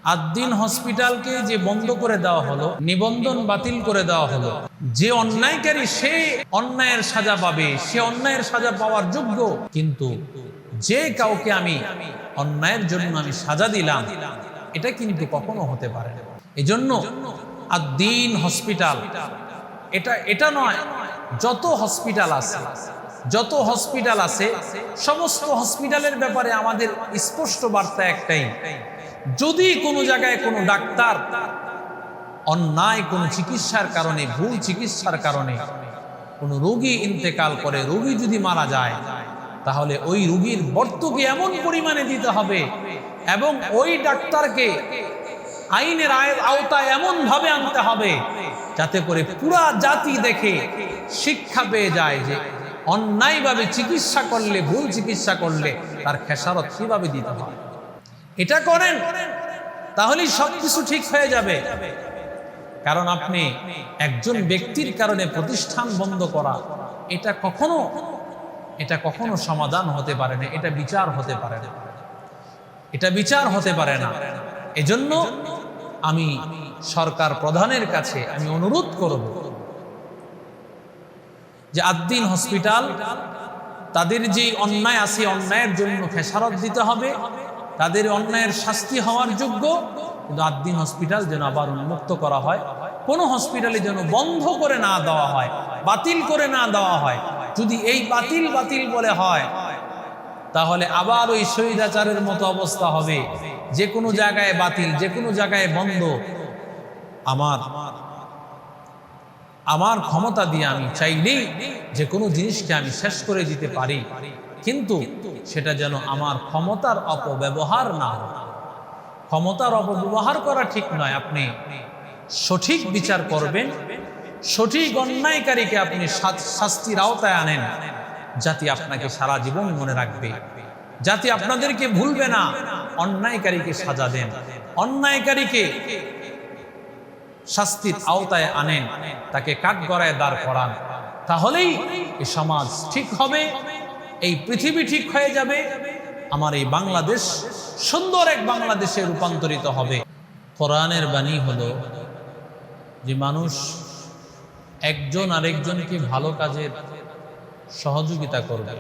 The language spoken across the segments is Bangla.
আদ্দিন হসপিটালকে যে বন্ধ করে দেওয়া হলো, নিবন্ধন বাতিল করে দেওয়া হলো, যে অন্যায়কারী সে অন্যায়ের সাজা পাবে, সে অন্যায়ের সাজা পাওয়ার যোগ্য। কিন্তু যে কাউকে আমি অন্যায়ের জন্য আমি সাজা দিলাম, এটা কিন্তু কখনো হতে পারে না। এজন্য আদ্দিন হসপিটাল এটা নয়, যত হসপিটাল আছে সমস্ত হসপিটালের ব্যাপারে আমাদের স্পষ্ট বার্তা একটাই, যদি কোনো জায়গায় কোনো ডাক্তার অন্যায় কোনো চিকিৎসার কারণে, ভুল চিকিৎসার কারণে কোনো রোগী ইন্তেকাল করে, রোগী যদি মারা যায়, তাহলে ওই রোগীর ভর্তুকি এমন পরিমাণে দিতে হবে এবং ওই ডাক্তারকে আইনের আওতায় এমন ভাবে আনতে হবে যাতে করে পুরা জাতি দেখে শিক্ষা পেয়ে যায় যে অন্যায়ভাবে চিকিৎসা করলে, ভুল চিকিৎসা করলে তার খেসারত কিভাবে দিতে হয়। এটা করেন, তাহলেই সবকিছু ঠিক হয়ে যাবে। কারণ আপনি একজন ব্যক্তির কারণে প্রতিষ্ঠান বন্ধ করা, এটা কখনো সমাধান হতে পারে না, এটা বিচার হতে পারে না, এটা বিচার হতে পারে না। এজন্য আমি সরকার প্রধানের কাছে আমি অনুরোধ করব যে আদ্দিন হসপিটাল তাদের যে অন্যায় আছে, অন্যায়ের জন্য খেসারত দিতে হবে, তাদের অন্যায়ের শাস্তি হওয়ার যোগ্য। কিন্তু আদ্দিন হসপিটাল যেন আবার উন্মুক্ত করা হয়, কোনো হসপিটালে যেন বন্ধ করে না দেওয়া হয়, বাতিল করে না দেওয়া হয়। যদি এই বাতিল বলে হয়, তাহলে আবার ওই শহীদাচারের মতো অবস্থা হবে, যে কোনো জায়গায় বাতিল, যে কোনো জায়গায় বন্ধ। আমার ক্ষমতা দিয়ে আমি চাইলেই যে কোনো জিনিসকে আমি শেষ করে দিতে পারি, কিন্তু সেটা যেন আমার ক্ষমতার অপব্যবহার না হয়। ক্ষমতার অপব্যবহার করা ঠিক নয়। আপনি সঠিক বিচার করবেন, সঠিক অন্যায়কারীকে আপনি শাস্তির আওতায় আনেন, জাতি আপনাকে সারা জীবন মনে রাখবে, জাতি আপনাদেরকে ভুলবে না। অন্যায়কারীকে সাজা দেন, অন্যায়কারীকে শাস্তির আওতায় আনেন, তাকে কাঠগড়ায় দাঁড় করান, তাহলেই এই সমাজ ঠিক হবে, এই পৃথিবী ঠিক হয়ে যাবে, আমার এই বাংলাদেশ সুন্দর এক বাংলাদেশে রূপান্তরিত হবে। কোরআনের বাণী হলো যে মানুষ একজন আরেকজনকে ভালো কাজের সহযোগিতা করবে,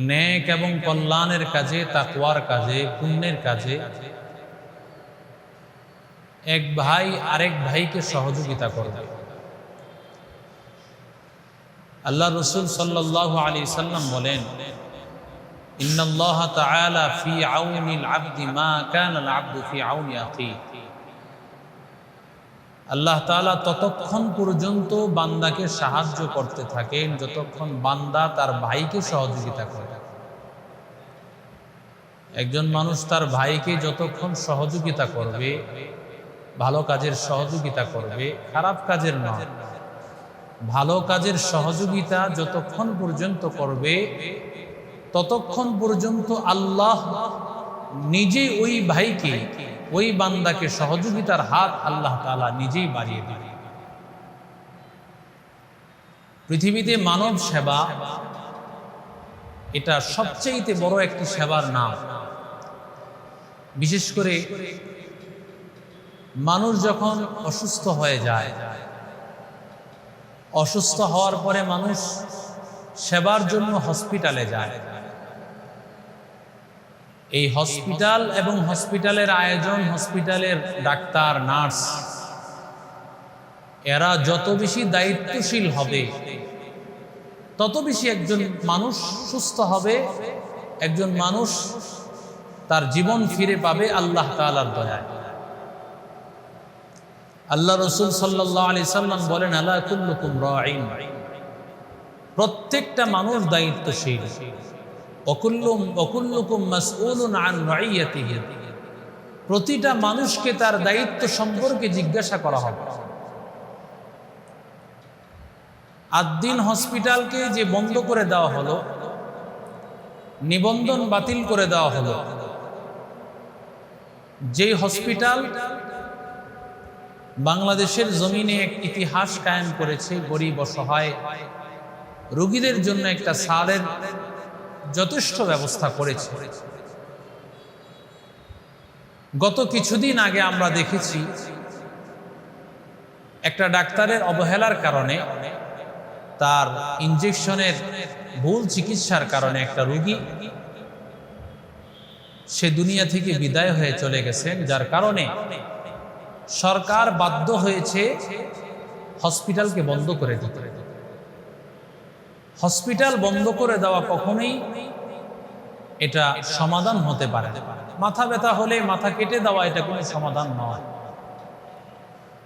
নেক এবং কল্যাণের কাজে, তাকওয়ার কাজে, পুণ্যের কাজে এক ভাই আরেক ভাইকে সহযোগিতা করবে। আল্লাহ রাসূল সাল্লাল্লাহু আলাইহি সাল্লাম বলেন, ইন্নাল্লাহ তাআলা ফি আউনিল আবদি মা কানাল আবদু ফি আউনি আখি। আল্লাহ তাআলা ততক্ষণ পর্যন্ত বান্দাকে সাহায্য করতে থাকেন যতক্ষণ বান্দা তার ভাইকে সহযোগিতা করে। একজন মানুষ তার ভাইকে যতক্ষণ সহযোগিতা করবে, ভালো কাজের সহযোগিতা করবে, খারাপ কাজের নয়, ভালো কাজের সহযোগিতা যতক্ষণ পর্যন্ত করবে, ততক্ষণ পর্যন্ত আল্লাহ নিজে ওই ভাইকে, ওই বান্দাকে সহযোগিতার হাত আল্লাহ তাআলা নিজেই বাড়িয়ে দেবে। পৃথিবীতে মানব সেবা এটা সবচেয়ে বড় একটি সেবার নাম। বিশেষ করে মানুষ যখন অসুস্থ হয়ে যায়, অসুস্থ হওয়ার পরে মানুষ সেবার জন্য হসপিটালে যায়। এই হসপিটাল এবং হসপিটালের আয়োজন, হসপিটালের ডাক্তার, নার্স, এরা যত বেশি দায়িত্বশীল হবে, তত বেশি একজন মানুষ সুস্থ হবে, একজন মানুষ তার জীবন ফিরে পাবে আল্লাহ তাআলার দয়ায়। আল্লাহ রাসূল সাল্লাল্লাহু আলাইহি সাল্লাম বলেন, আলা কুল্লুকুম রাঈন, প্রত্যেকটা মানুষ দায়িত্বশীল, ওয়াকুল্লুকুম মাসউলুন আন রাইয়াতিহি, প্রতিটা মানুষকে তার দায়িত্ব সম্পর্কে জিজ্ঞাসা করা হবে। আদ্দিন হসপিটালকে যে বন্ধ করে দেওয়া হলো, নিবন্ধন বাতিল করে দেওয়া হলো, যে হসপিটাল বাংলাদেশের জমিনে এক ইতিহাস কায়েম করেছে, গরিব অসহায় রোগীদের জন্য একটা সালের যথেষ্ট ব্যবস্থা করেছে, গত কিছুদিন আগে আমরা দেখেছি একটা ডাক্তারের অবহেলার কারণে, তার ইনজেকশনের ভুল চিকিৎসার কারণে একটা রোগী সে দুনিয়া থেকে বিদায় হয়ে চলে গেছেন, যার কারণে সরকার বাধ্য হয়েছে হসপিটালকে বন্ধ করে দিতে। হসপিটাল বন্ধ করে দেওয়া কখনোই এটা সমাধান হতে পারে না। মাথা ব্যথা হলে মাথা কেটে দেওয়া এটা কোনো সমাধান নয়,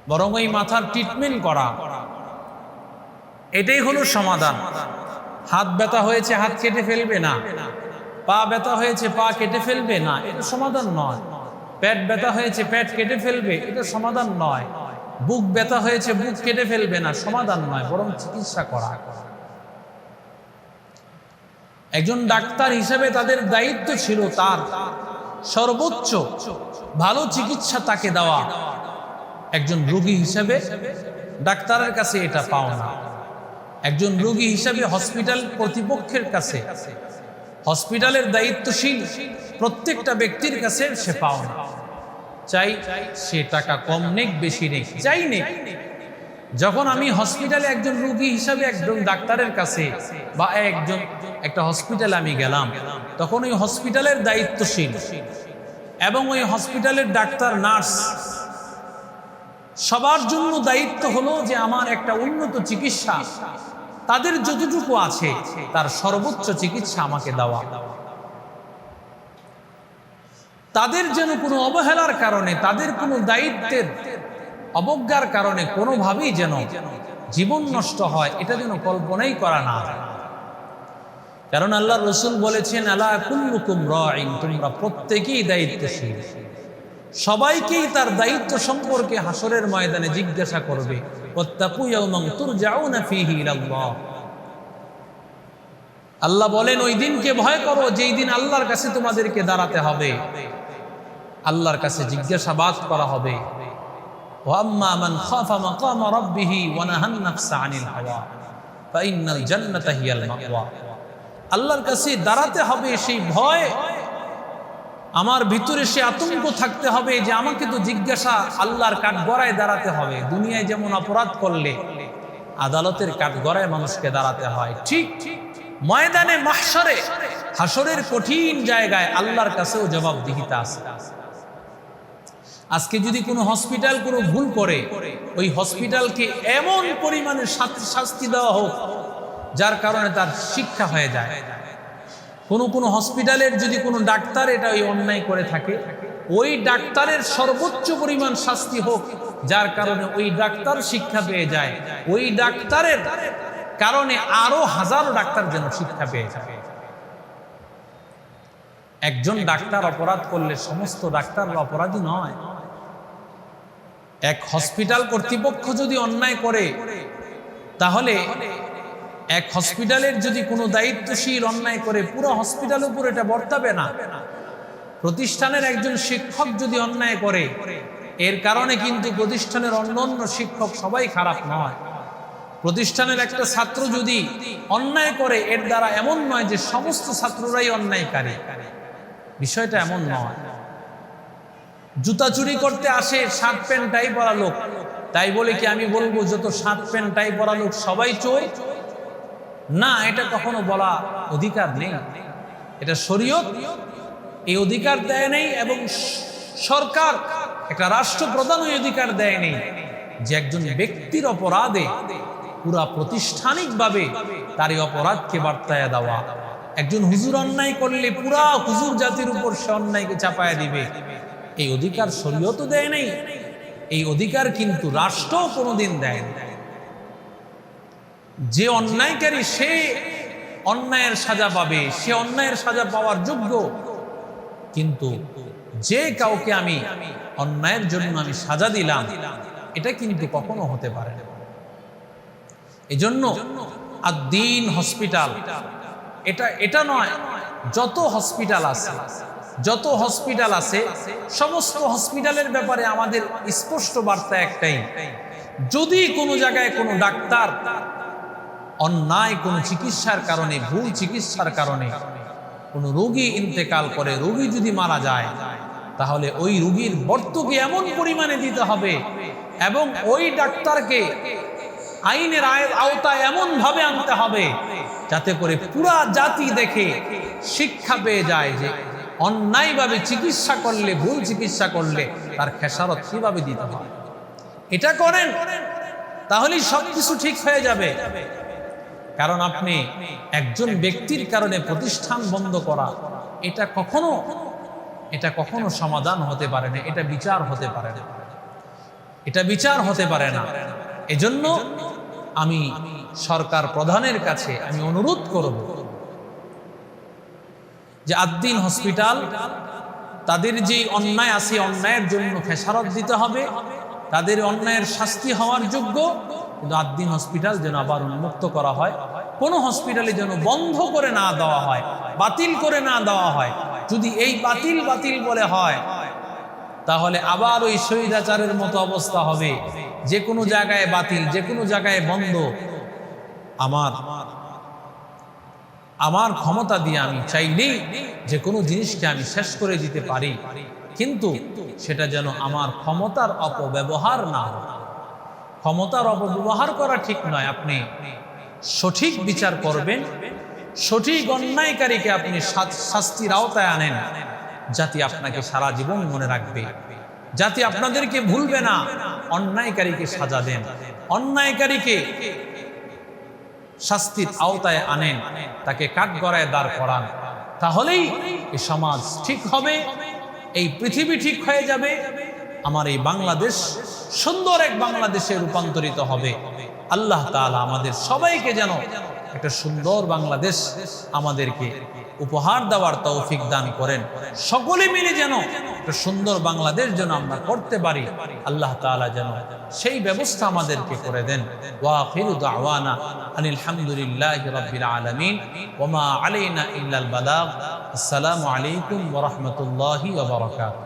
বরং ওই মাথার ট্রিটমেন্ট করা এটাই হলো সমাধান। হাত ব্যথা হয়েছে হাত কেটে ফেলবে না, পা ব্যথা হয়েছে পা কেটে ফেলবে না, এটা সমাধান নয়। পেট ব্যথা হয়েছে পেট কেটে ফেলবে, এটা সমাধান নয়। বুক ব্যথা হয়েছে বুক কেটে ফেলবে না, সমাধান নয়, বরং চিকিৎসা করা। একজন ডাক্তার হিসেবে তাদের দায়িত্ব ছিল তার সর্বোচ্চ ভালো চিকিৎসা তাকে দেওয়া। একজন রোগী হিসেবে ডাক্তারের কাছে এটা পাও না। একজন রোগী হিসেবে হসপিটাল কর্তৃপক্ষের কাছে, হসপিটালের দায়িত্বশীল প্রত্যেকটা ব্যক্তির কাছে সে পাও না। চাই সে টাকা কম নেক বেশি নেক, চাই নেক। যখন আমি হসপিটালে একজন রোগী হিসাবে একজন ডাক্তারের কাছে বা একটা হসপিটালে আমি গেলাম, তখন ওই হসপিটালের দায়িত্বশীল এবং ওই হসপিটালের ডাক্তার নার্স সবার জন্য দায়িত্ব হলো যে আমার একটা উন্নত চিকিৎসা, তাদের যতটুকু আছে তার সর্বোচ্চ চিকিৎসা আমাকে দেওয়া। তাদের যেন কোনো অবহেলার কারণে, তাদের কোনো দায়িত্বের অবজ্ঞার কারণে কোনোভাবেই যেন জীবন নষ্ট হয়, এটা যেন কল্পনাই করা না যায়। কারণ আল্লাহ রসুল বলেছেন, আলা কুল্লুকুম রাইন, তোমরা প্রত্যেকেই দায়িত্বশীল। সবাইকেই তার দায়িত্ব সম্পর্কে হাসরের ময়দানে জিজ্ঞাসা করবে। ওয়াত্তাকু ইয়াওমান তুরজাউনা ফীহি ইলাল্লাহ। আল্লাহ বলেন, ওই দিনকে ভয় করো যেই দিন আল্লাহর কাছে তোমাদেরকে দাঁড়াতে হবে, আল্লাহর কাছে জিজ্ঞাসাবাদ করা হবে। ওয়া আম্মা মান খাফা মাকামা রাব্বিহি ওয়া নাহান নাফসা আনিল হাওয়া ফাইন্নাল জান্নাতা হিয়াল মাওয়া। আল্লাহর কাছে দাঁড়াতে হবে, সেই ভয় আমার ভিতরে, সে আতঙ্ক থাকতে হবে যে আমাকে তো জিজ্ঞাসা আল্লাহর কাঠগড়ায় দাঁড়াতে হবে। দুনিয়ায় যেমন অপরাধ করলে আদালতের কাঠগড়ায় মানুষকে দাঁড়াতে হয়, ঠিক ময়দানে মাহশরে, হাসরের কঠিন জায়গায় আল্লাহর কাছেও জবাবদিহিতা আছে। আজকে যদি কোনো হসপিটাল কোনো ভুল করে, ওই হসপিটালকে এমন পরিমাণে শাস্তি দেওয়া হোক যার কারণে তার শিক্ষা হয়ে যায়। কোনো হসপিটালের যদি কোনো ডাক্তার এটা ওই অন্যায় করে থাকে, ওই ডাক্তারের সর্বোচ্চ পরিমাণ শাস্তি হোক যার কারণে ওই ডাক্তার শিক্ষা পেয়ে যায়। ওই ডাক্তারের কারণে আরো হাজারো ডাক্তার যেন শিক্ষা পেয়ে যায়। একজন ডাক্তার অপরাধ করলে সমস্ত ডাক্তাররা অপরাধী নয়। এক হসপিটাল কর্তৃপক্ষ যদি অন্যায় করে, তাহলে এক হসপিটালের যদি কোনো দায়িত্বশীল অন্যায় করে, পুরো হসপিটালের উপর এটা বর্তাবে না। প্রতিষ্ঠানের একজন শিক্ষক যদি অন্যায় করে, এর কারণে কিন্তু প্রতিষ্ঠানের অন্যান্য শিক্ষক সবাই খারাপ নয়। প্রতিষ্ঠানের একটা ছাত্র যদি অন্যায় করে, এর দ্বারা এমন নয় যে সমস্ত ছাত্ররাই অন্যায়কারী, বিষয়টা এমন নয়। জুতা চুরি করতে আসে শার্ট প্যান্ট টাই পরা লোক, তাই বলে কি আমি বলবো যত শার্ট প্যান্ট টাই পরা লোক সবাই চোর? না, এটা কখনো বলা অধিকার নেই। এটা শরীয়ত এই অধিকার দেয় নেই, এবং সরকার, একটা রাষ্ট্রপ্রধান ওই অধিকার দেয় নেই যে একজন ব্যক্তির অপরাধে পুরা প্রাতিষ্ঠানিকভাবে তার এই অপরাধকে বার্তায় দেওয়া। একজন হুজুর অন্যায় করলে পুরা হুজুর জাতির উপর সে অন্যায়কে চাপায়া দিবে, এই অধিকার শরীয়তও দেয় নেই। এই অধিকার কিন্তু রাষ্ট্রও কোনোদিন দেয় না। যে অন্যায়কারী সে অন্যায়ের সাজা পাবে, সে অন্যায়ের সাজা পাওয়ার যোগ্য। কিন্তু যে কাউকে আমি অন্যায়ের জন্য আমি সাজা দিলাম, এটা কিন্তু কখনো হতে পারে না। এজন্য আদ-দ্বীন হসপিটাল এটা নয়, যত হসপিটাল আছে সমস্ত হসপিটালের ব্যাপারে আমাদের স্পষ্ট বার্তা একটাই, যদি কোনো জায়গায় কোনো ডাক্তার অন্যায় কোনো চিকিৎসার কারণে, ভুল চিকিৎসার কারণে কোনো রোগী ইন্তেকাল করে, রোগী যদি মারা যায়, তাহলে ওই রোগীর ভর্তুকি এমন পরিমাণে দিতে হবে এবং ওই ডাক্তারকে আইনের আওতায় এমন ভাবে আনতে হবে যাতে করে পুরা জাতি দেখে শিক্ষা পেয়ে যায় যে অন্যায়ভাবে চিকিৎসা করলে, ভুল চিকিৎসা করলে তার খেসারত কিভাবে দিতে হয়। এটা করেন, তাহলেই সবকিছু ঠিক হয়ে যাবে। কারণ আপনি একজন ব্যক্তির কারণে প্রতিষ্ঠান বন্ধ করা, এটা কখনো সমাধান হতে পারে না, এটা বিচার হতে পারে না, এটা বিচার হতে পারে না। এজন্য আমি সরকার প্রধানের কাছে আমি অনুরোধ করব যে আদ্দিন হসপিটাল তাদের যে অন্যায় আছে, অন্যায়ের জন্য খেসারত দিতে হবে, তাদের অন্যায়ের শাস্তি হওয়ার যোগ্য। কিন্তু আদ্দিন হসপিটাল যেন আবার উন্মুক্ত করা হয়, কোনো হসপিটালে যেন বন্ধ করে না দেওয়া হয়, বাতিল করে না দেওয়া হয়। যদি এই বাতিল বলে হয় তাহলে আবার ওই শহীদাচারের মতো অবস্থা হবে, যে কোনো জায়গায় বাতিল, যে কোনো জায়গায় বন্ধ। আমার ক্ষমতা দিয়ে আমি চাইলেই যে কোনো জিনিসকে আমি শেষ করে দিতে পারি, কিন্তু সেটা যেন আমার ক্ষমতার অপব্যবহার না হয়। ক্ষমতার অপব্যবহার করা ঠিক নয়। আপনি সঠিক বিচার করবেন, সঠিক অন্যায়কারীকে আপনি শাস্তির আওতায় আনেন, জাতি আপনাকে সারা জীবন মনে রাখবে, জাতি আপনাদেরকে ভুলবে না। অন্যায়কারীকে সাজা দেন, অন্যায়কারীকে শাস্তির আওতায় আনেন, তাকে কাঠগড়ায় দাঁড় করান, তাহলেই এই সমাজ ঠিক হবে, এই পৃথিবী ঠিক হয়ে যাবে, আমার এই বাংলাদেশ সুন্দর এক বাংলাদেশে রূপান্তরিত হবে। আল্লাহ তাআলা আমাদের সবাইকে যেন একটা সুন্দর বাংলাদেশ আমাদেরকে উপহার দেওয়ার তৌফিক দান করেন। সকলে মিলে যেন একটা সুন্দর বাংলাদেশ যেন আমরা করতে পারি, আল্লাহ তাআলা যেন সেই ব্যবস্থা আমাদেরকে করে দেন। ওয়া আখিরু দাওয়ানা আনিল হামদুলিল্লাহি রাব্বিল আলামিন ওয়া মা আলাইনা ইল্লাল বালাগ। আসসালামু আলাইকুম ওয়া রাহমাতুল্লাহি ওয়া বারাকাতুহু।